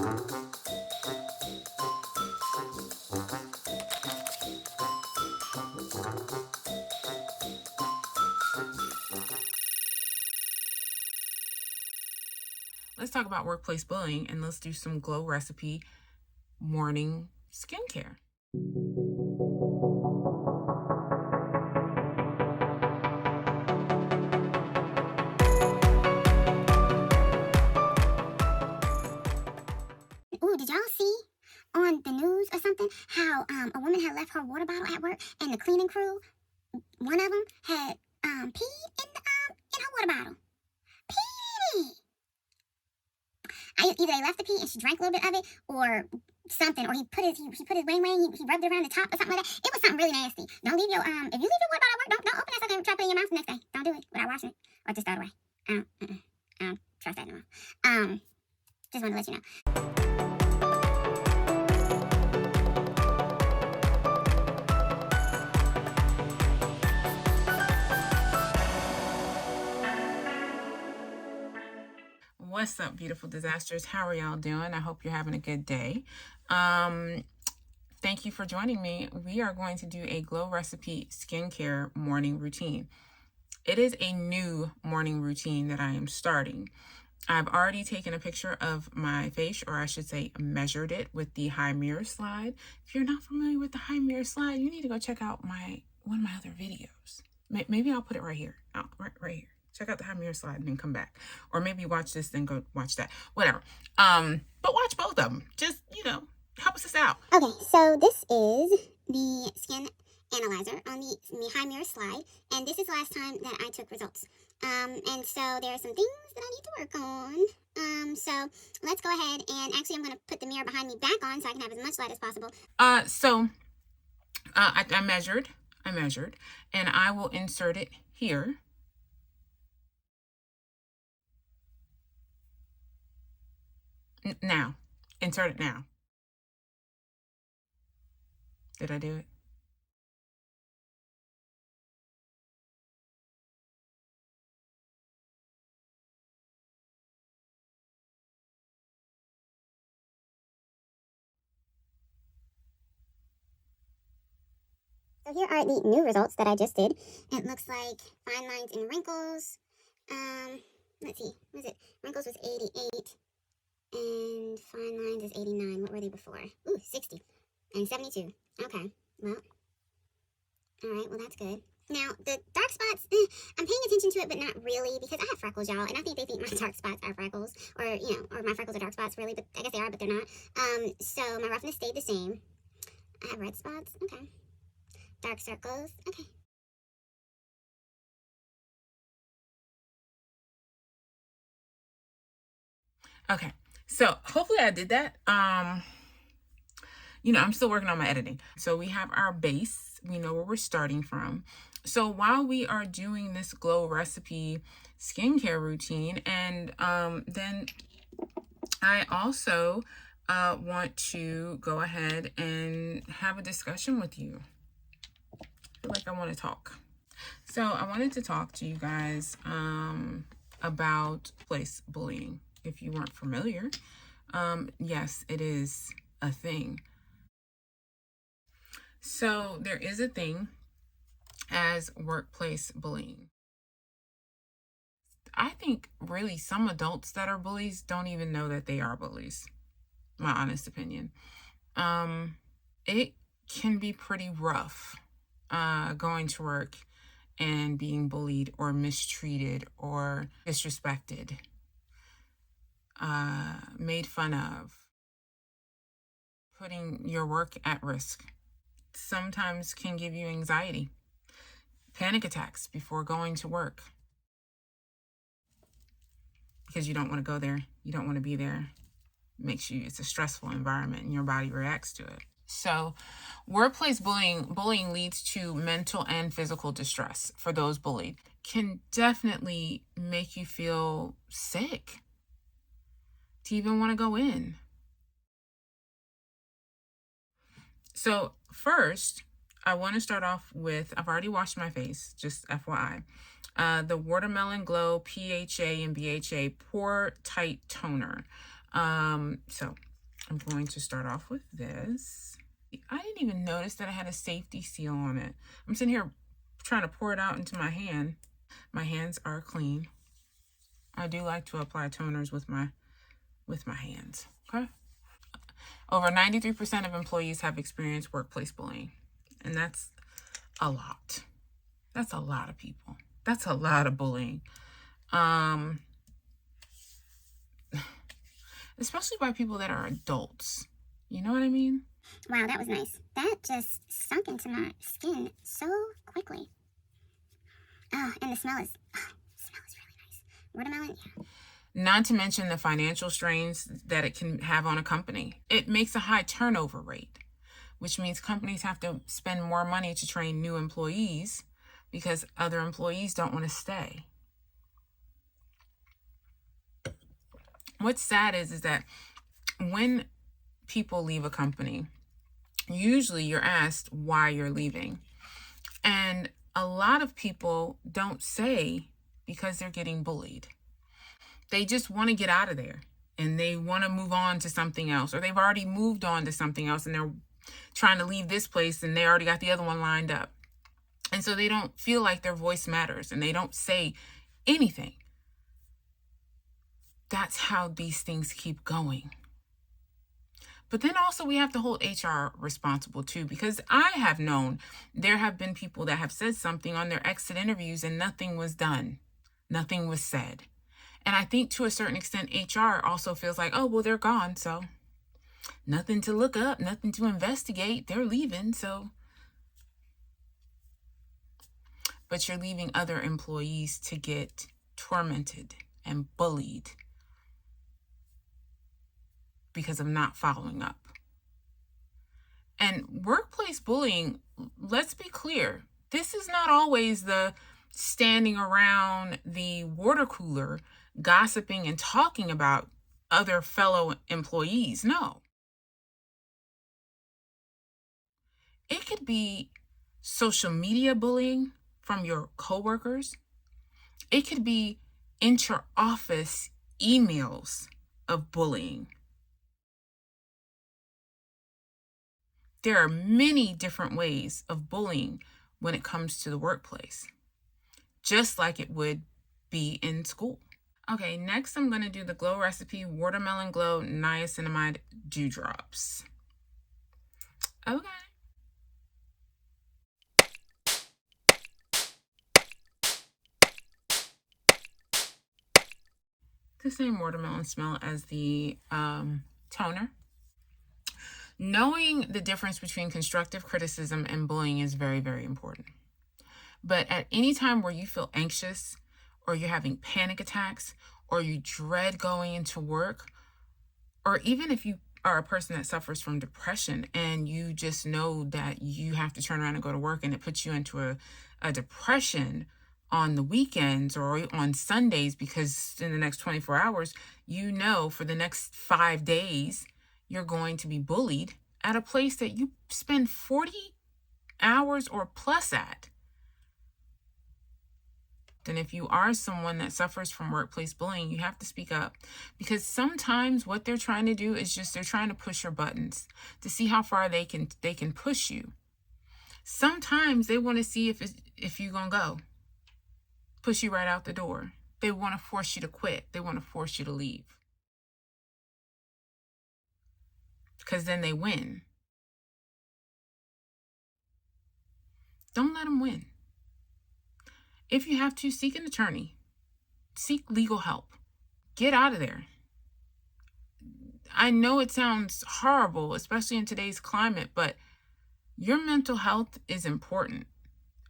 Let's talk about workplace bullying, and let's do some glow recipe morning skincare. Ooh, did y'all see on the news or something how a woman had left her water bottle at work, and the cleaning crew, one of them had peed in her water bottle. Peed in it. Either they left the pee and she drank a little bit of it, or something, or he put his wang, he rubbed it around the top or something like that. It was something really nasty. Don't leave your if you leave your water bottle at work, don't open that sucker and try to put it in your mouth the next day. Don't do it without washing it, or just throw it away. I don't trust that anymore. Just wanted to let you know. What's up, beautiful disasters? How are y'all doing? I hope you're having a good day. Thank you for joining me. We are going to do a glow recipe skincare morning routine. It is a new morning routine that I am starting. I've already taken a picture of my face, or I should say measured it with the high mirror slide. If you're not familiar with the high mirror slide, you need to go check out one of my other videos. Maybe I'll put it right here, right here. Check out the high mirror slide and then come back. Or maybe watch this, then go watch that. Whatever. But watch both of them. Just, help us out. Okay, so this is the skin analyzer on the high mirror slide. And this is the last time that I took results. And so there are some things that I need to work on. So let's go ahead and actually I'm going to put the mirror behind me back on so I can have as much light as possible. I measured, and I will insert it here. Now, insert it now. Did I do it? So here are the new results that I just did. It looks like fine lines and wrinkles. Let's see, what is it? Wrinkles was 88. And fine lines is 89. What were they before? Ooh, 60. And 72. Okay, well. Alright, well that's good. Now, the dark spots, I'm paying attention to it, but not really, because I have freckles, y'all, and I think they think my dark spots are freckles, or, or my freckles are dark spots, really, but I guess they are, but they're not. So my roughness stayed the same. I have red spots, okay. Dark circles, okay. Okay, so hopefully I did that. I'm still working on my editing. So we have our base. We know where we're starting from. So while we are doing this glow recipe skincare routine, and then I also want to go ahead and have a discussion with you. I feel like I want to talk. So I wanted to talk to you guys about workplace bullying. If you weren't familiar, yes, it is a thing. So there is a thing as workplace bullying. I think really some adults that are bullies don't even know that they are bullies. My honest opinion. It can be pretty rough going to work and being bullied or mistreated or disrespected, made fun of, putting your work at risk. Sometimes can give you anxiety, panic attacks before going to work, because you don't want to go there, you don't want to be there. It's a stressful environment and your body reacts to it. So workplace bullying leads to mental and physical distress for those bullied. Can definitely make you feel sick to even want to go in. So first, I want to start off with, I've already washed my face, just FYI. The Watermelon Glow PHA and BHA Pore Tight Toner. So I'm going to start off with this. I didn't even notice that I had a safety seal on it. I'm sitting here trying to pour it out into my hand. My hands are clean. I do like to apply toners with my hands. Okay. Over 93% of employees have experienced workplace bullying, and that's a lot. That's a lot of people. That's a lot of bullying. Especially by people that are adults. You know what I mean? Wow, that was nice. That just sunk into my skin so quickly. Oh, and the smell is really nice. Watermelon, yeah. Not to mention the financial strains that it can have on a company. It makes a high turnover rate, which means companies have to spend more money to train new employees because other employees don't want to stay. What's sad is that when people leave a company, usually you're asked why you're leaving. And a lot of people don't say because they're getting bullied. They just want to get out of there and they want to move on to something else, or they've already moved on to something else and they're trying to leave this place and they already got the other one lined up. And so they don't feel like their voice matters and they don't say anything. That's how these things keep going. But then also we have to hold HR responsible too, because I have known there have been people that have said something on their exit interviews and nothing was done. Nothing was said. And I think to a certain extent, HR also feels like, oh, well, they're gone. So nothing to look up, nothing to investigate. They're leaving. So, but you're leaving other employees to get tormented and bullied because of not following up. And workplace bullying, let's be clear, this is not always the standing around the water cooler gossiping and talking about other fellow employees. No. It could be social media bullying from your coworkers. It could be inter-office emails of bullying. There are many different ways of bullying when it comes to the workplace, just like it would be in school. Okay, next I'm going to do the Glow Recipe Watermelon Glow Niacinamide Dewdrops. Okay. The same watermelon smell as the toner. Knowing the difference between constructive criticism and bullying is very, very important. But at any time where you feel anxious or you're having panic attacks or you dread going into work, or even if you are a person that suffers from depression and you just know that you have to turn around and go to work and it puts you into a depression on the weekends or on Sundays, because in the next 24 hours, you know for the next 5 days, you're going to be bullied at a place that you spend 40 hours or plus at. And if you are someone that suffers from workplace bullying, you have to speak up, because sometimes what they're trying to do is just they're trying to push your buttons to see how far they can push you. Sometimes they want to see if you're going to go. Push you right out the door. They want to force you to quit. They want to force you to leave. Because then they win. Don't let them win. If you have to, seek an attorney. Seek legal help. Get out of there. I know it sounds horrible, especially in today's climate, but your mental health is important.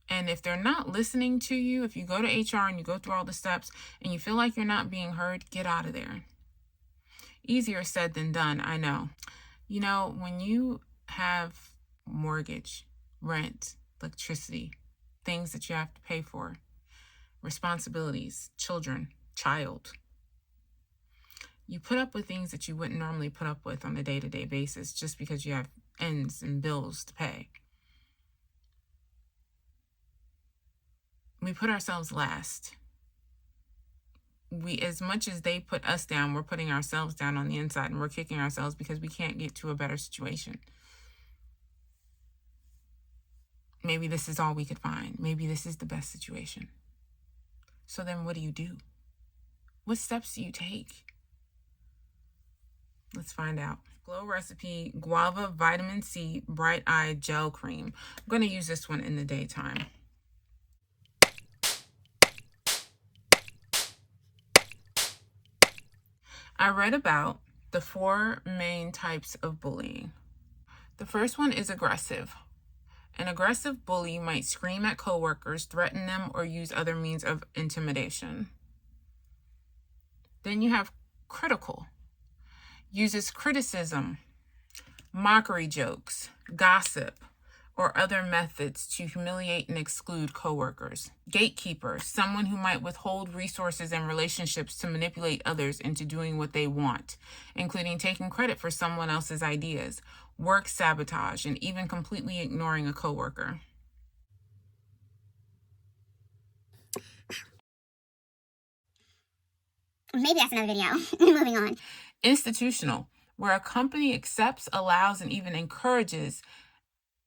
And if they're not listening to you, if you go to HR and you go through all the steps and you feel like you're not being heard, get out of there. Easier said than done, I know. You know, when you have mortgage, rent, electricity, things that you have to pay for, responsibilities, children, child, you put up with things that you wouldn't normally put up with on a day-to-day basis just because you have ends and bills to pay. We put ourselves last. as much as they put us down, we're putting ourselves down on the inside, and we're kicking ourselves because we can't get to a better situation. Maybe this is all we could find. Maybe this is the best situation. So then what do? What steps do you take? Let's find out. Glow Recipe Guava Vitamin C Bright Eye Gel Cream. I'm going to use this one in the daytime. I read about the 4 main types of bullying. The first one is aggressive. An aggressive bully might scream at coworkers, threaten them, or use other means of intimidation. Then you have critical. Uses criticism, mockery jokes, gossip, or other methods to humiliate and exclude coworkers. Gatekeeper, someone who might withhold resources and relationships to manipulate others into doing what they want, including taking credit for someone else's ideas, work sabotage, and even completely ignoring a coworker. Maybe that's another video. Moving on. Institutional, where a company accepts, allows, and even encourages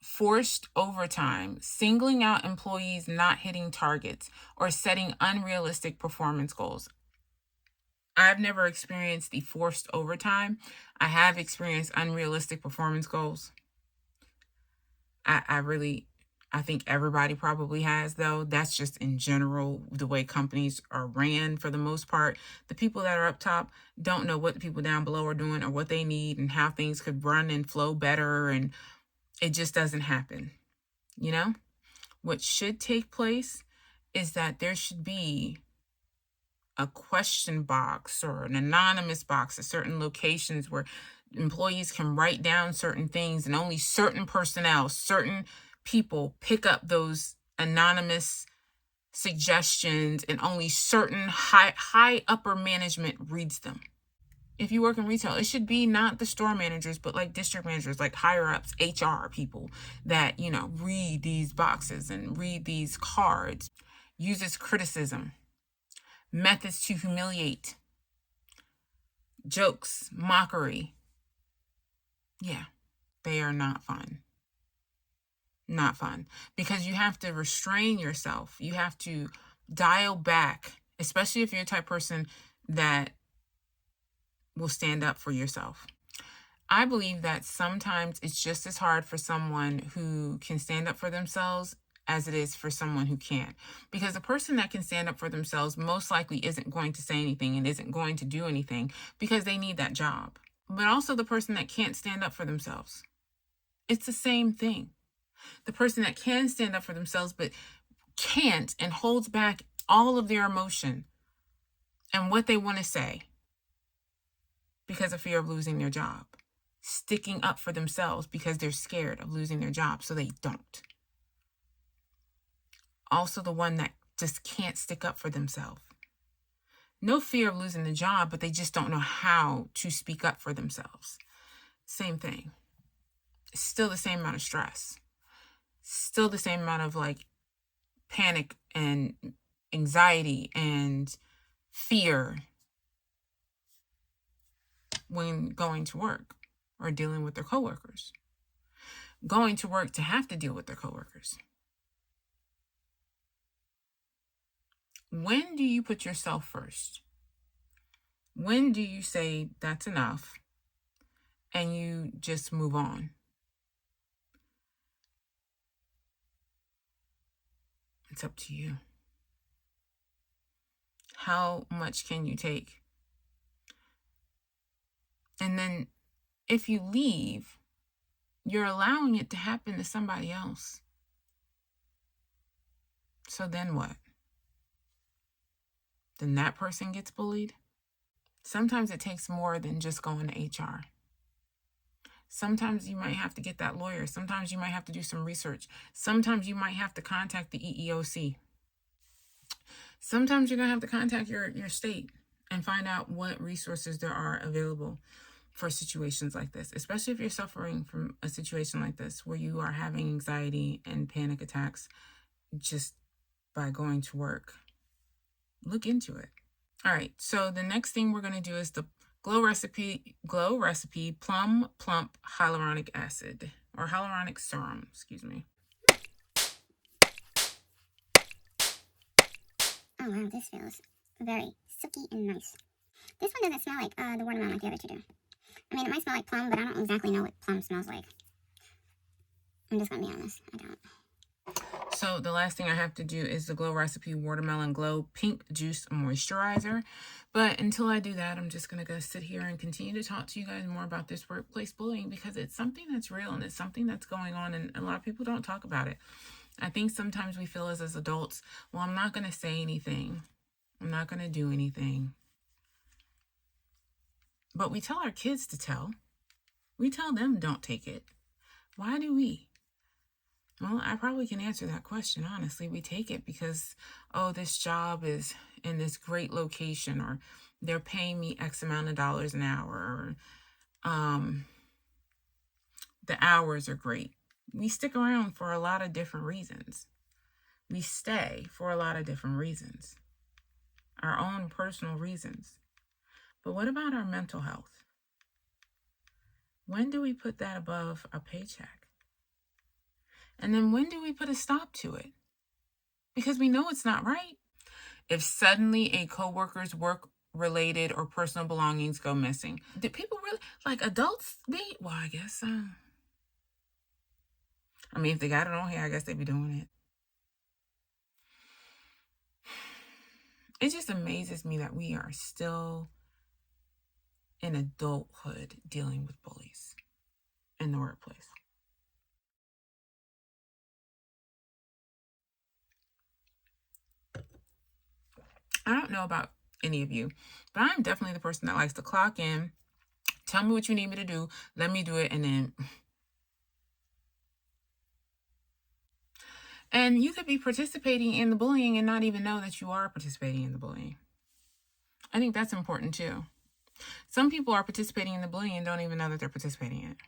forced overtime, singling out employees not hitting targets, or setting unrealistic performance goals. I've never experienced the forced overtime. I have experienced unrealistic performance goals. I think everybody probably has, though. That's just in general the way companies are ran for the most part. The people that are up top don't know what the people down below are doing or what they need and how things could run and flow better, and it just doesn't happen. You know? What should take place is that there should be a question box or an anonymous box at certain locations where employees can write down certain things, and only certain personnel, certain people pick up those anonymous suggestions, and only certain high upper management reads them. If you work in retail, it should be not the store managers, but like district managers, like higher ups, HR people that, read these boxes and read these cards. Uses criticism, methods to humiliate, jokes, mockery. Yeah, they are not fun. Not fun, because you have to restrain yourself. You have to dial back, especially if you're a type of person that will stand up for yourself. I believe that sometimes it's just as hard for someone who can stand up for themselves as it is for someone who can't. Because the person that can stand up for themselves most likely isn't going to say anything and isn't going to do anything because they need that job. But also the person that can't stand up for themselves. It's the same thing. The person that can stand up for themselves but can't, and holds back all of their emotion and what they want to say because of fear of losing their job. Sticking up for themselves because they're scared of losing their job, so they don't. Also the one that just can't stick up for themselves. No fear of losing the job, but they just don't know how to speak up for themselves. Same thing. It's still the same amount of stress. Still the same amount of panic and anxiety and fear when going to work or dealing with their coworkers. Going to work to have to deal with their coworkers. When do you put yourself first? When do you say that's enough and you just move on? It's up to you. How much can you take? And then if you leave, you're allowing it to happen to somebody else. So then what? Then that person gets bullied? Sometimes it takes more than just going to HR. Sometimes you might have to get that lawyer. Sometimes you might have to do some research. Sometimes you might have to contact the EEOC. Sometimes you're going to have to contact your state and find out what resources there are available for situations like this, especially if you're suffering from a situation like this where you are having anxiety and panic attacks just by going to work. Look into it. All right, so the next thing we're going to do is the Glow Recipe Plum Plump Hyaluronic Acid, or Hyaluronic Serum, excuse me. Oh wow, this feels very silky and nice. This one doesn't smell like the watermelon like the other two do. I mean, it might smell like plum, but I don't exactly know what plum smells like. I'm just gonna be honest, I don't. So the last thing I have to do is the Glow Recipe Watermelon Glow Pink Juice Moisturizer. But until I do that, I'm just going to go sit here and continue to talk to you guys more about this workplace bullying, because it's something that's real and it's something that's going on, and a lot of people don't talk about it. I think sometimes we feel as adults, well, I'm not going to say anything. I'm not going to do anything. But we tell our kids to tell. We tell them don't take it. Why do we? Well, I probably can answer that question, honestly. We take it because, oh, this job is in this great location, or they're paying me X amount of dollars an hour, or the hours are great. We stick around for a lot of different reasons. We stay for a lot of different reasons, our own personal reasons. But what about our mental health? When do we put that above a paycheck? And then when do we put a stop to it? Because we know it's not right. If suddenly a coworker's work-related or personal belongings go missing, did people really, like adults, well, I guess, I mean, if they got it on here, I guess they'd be doing it. It just amazes me that we are still in adulthood dealing with bullies in the workplace. I don't know about any of you, but I'm definitely the person that likes to clock in, tell me what you need me to do, let me do it, and then... And you could be participating in the bullying and not even know that you are participating in the bullying. I think that's important too. Some people are participating in the bullying and don't even know that they're participating in it.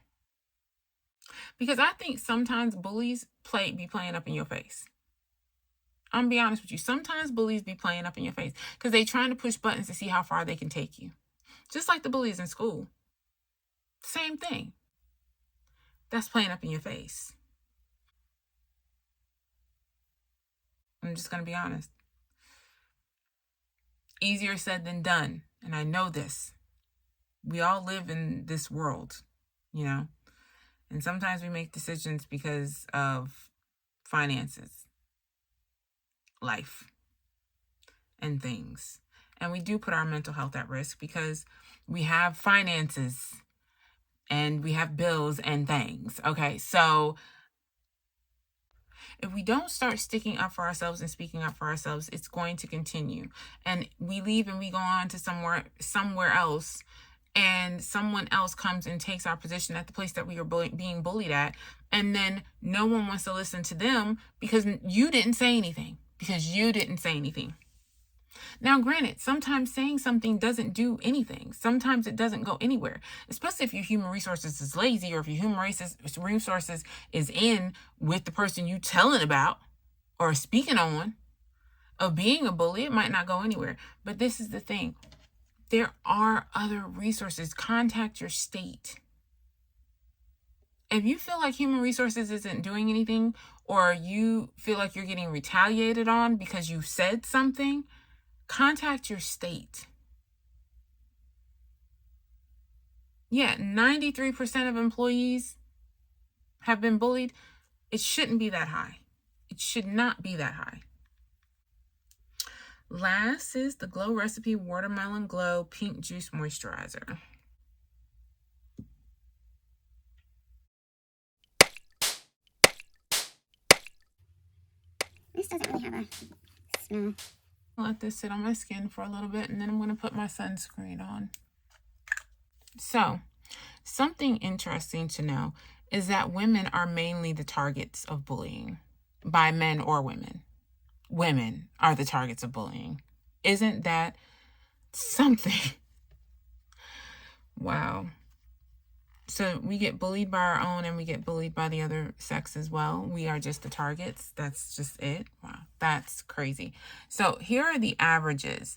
Because I think sometimes bullies be playing up in your face. I'm gonna be honest with you. Sometimes bullies be playing up in your face because they're trying to push buttons to see how far they can take you. Just like the bullies in school. Same thing. That's playing up in your face. I'm just gonna be honest. Easier said than done. And I know this. We all live in this world, you know? And sometimes we make decisions because of finances, life, and things. And we do put our mental health at risk because we have finances and we have bills and things. Okay, so if we don't start sticking up for ourselves and speaking up for ourselves, it's going to continue. And we leave and we go on to somewhere else, and someone else comes and takes our position at the place that we are being bullied at. And then no one wants to listen to them because you didn't say anything. Now, granted, sometimes saying something doesn't do anything. Sometimes it doesn't go anywhere, especially if your human resources is lazy, or if your human resources is in with the person you telling about or speaking on of being a bully. It might not go anywhere. But this is the thing. There are other resources. Contact your state. If you feel like human resources isn't doing anything, or you feel like you're getting retaliated on because you said something, contact your state. Yeah, 93% of employees have been bullied. It shouldn't be that high. It should not be that high. Last is the Glow Recipe Watermelon Glow Pink Juice Moisturizer. This doesn't really have a smell. Let this sit on my skin for a little bit, and then I'm going to put my sunscreen on. So, something interesting to know is that women are mainly the targets of bullying by men or women. Women are the targets of bullying. Isn't that something? Wow. So we get bullied by our own, and we get bullied by the other sex as well. We are just the targets. That's just it. Wow, that's crazy. So here are the averages.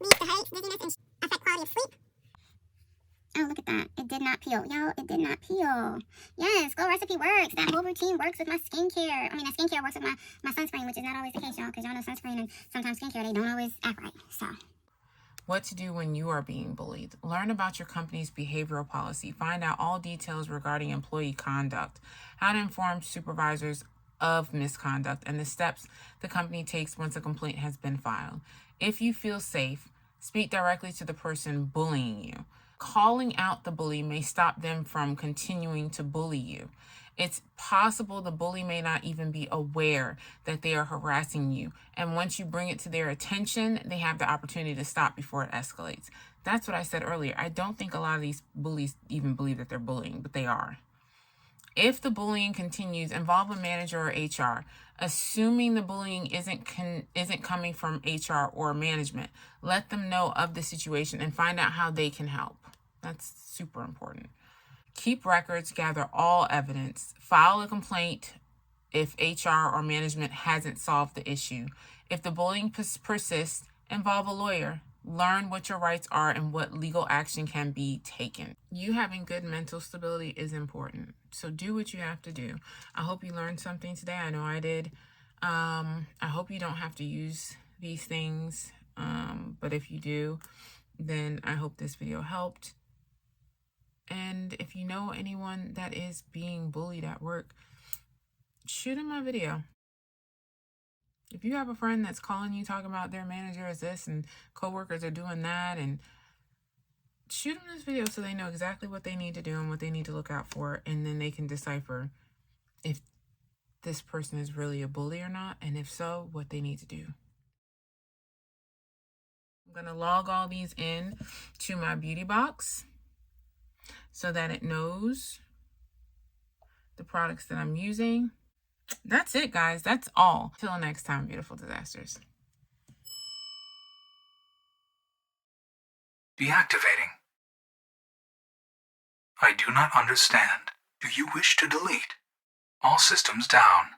Leads to headaches, dizziness, and affect quality of sleep. Oh, look at that. It did not peel. Y'all, it did not peel. Yes, Glow Recipe works. That whole routine works with my skincare. I mean, that skincare works with my sunscreen, which is not always the case, y'all, because y'all know sunscreen and sometimes skincare, they don't always act right. So, what to do when you are being bullied. Learn about your company's behavioral policy. Find out all details regarding employee conduct, how to inform supervisors of misconduct, and the steps the company takes once a complaint has been filed. If you feel safe, speak directly to the person bullying you. Calling out the bully may stop them from continuing to bully you. It's possible the bully may not even be aware that they are harassing you. And once you bring it to their attention, they have the opportunity to stop before it escalates. That's what I said earlier. I don't think a lot of these bullies even believe that they're bullying, but they are. If the bullying continues, involve a manager or HR. Assuming the bullying isn't coming from HR or management, let them know of the situation and find out how they can help. That's super important. Keep records, gather all evidence, file a complaint if HR or management hasn't solved the issue. If the bullying persists, involve a lawyer. Learn what your rights are and what legal action can be taken. You having good mental stability is important. So do what you have to do. I hope you learned something today. I know I did. I hope you don't have to use these things. But if you do, then I hope this video helped. And if you know anyone that is being bullied at work, shoot them my video. If you have a friend that's calling you talking about their manager is this and coworkers are doing that, and shoot them this video so they know exactly what they need to do and what they need to look out for, and then they can decipher if this person is really a bully or not, and if so, what they need to do. I'm going to log all these in to my beauty box so that it knows the products that I'm using. That's it, guys. That's all. Till next time, beautiful disasters. Deactivating. I do not understand. Do you wish to delete? All systems down.